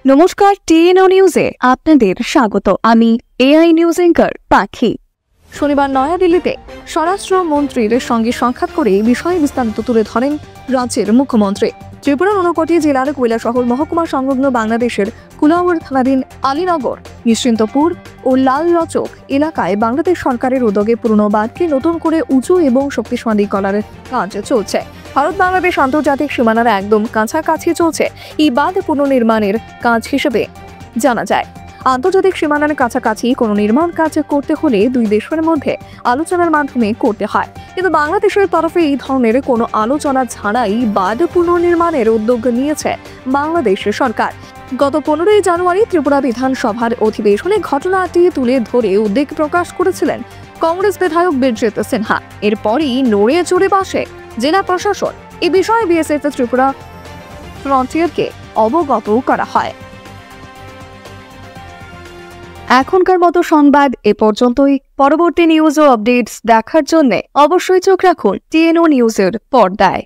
নমস্কার, টিএনও নিউজে আপনাদের স্বাগত। আমি এআই নিউজ অ্যাঙ্কার পাখি। শনিবার নয়াদিল্লিতে স্বরাষ্ট্রমন্ত্রীর সঙ্গে সাক্ষাৎ করে এই বিষয়ে বিস্তারিত তুলে ধরেন রাজ্যের মুখ্যমন্ত্রী। ত্রিপুরার 59 জেলার কৈলাসহর মহকুমা সংলগ্ন বাংলাদেশের কুলাউড় থানাধীন আলীনগর, নিশ্চিন্তপুর ও লালরচক এলাকায় বাংলাদেশ সরকারের উদ্যোগে পুরনো বাঁধকে নতুন করে উঁচু এবং শক্তিশালী করার কাজ চলছে। ভারত বাংলাদেশ আন্তর্জাতিক সীমানার একদম কাছাকাছি চলছে এই বাঁধ পুনর্নির্মাণের কাজ হিসেবে জানা যায়। আন্তর্জাতিক সীমানার কাছাকাছি কোনো নির্মাণ কাজ করতে হলে দুই দেশের মধ্যে আলোচনার মাধ্যমে করতে হয়, কিন্তু বাংলাদেশের তরফে এই ধরনের কোনো আলোচনা ছাড়াই বাঁধ পুনর্নির্মাণের উদ্যোগ নিয়েছে বাংলাদেশ সরকার। গত 15 জানুয়ারি ত্রিপুরা বিধানসভার অধিবেশনে ঘটনাটি তুলে ধরে উদ্বেগ প্রকাশ করেছিলেন কংগ্রেস বিধায়ক বীরজিৎ সিনহা। এরপরই নড়ে চড়ে বসে জেলা প্রশাসন। এই বিষয়ে বিএসএফ ত্রিপুরা ফ্রন্টিয়ারকে অবগত করা হয়। এখনকার মতো সংবাদ এ পর্যন্তই। পরবর্তী নিউজ ও আপডেটস দেখার জন্য অবশ্যই চোখ রাখুন টিএনও নিউজের পর্দায়।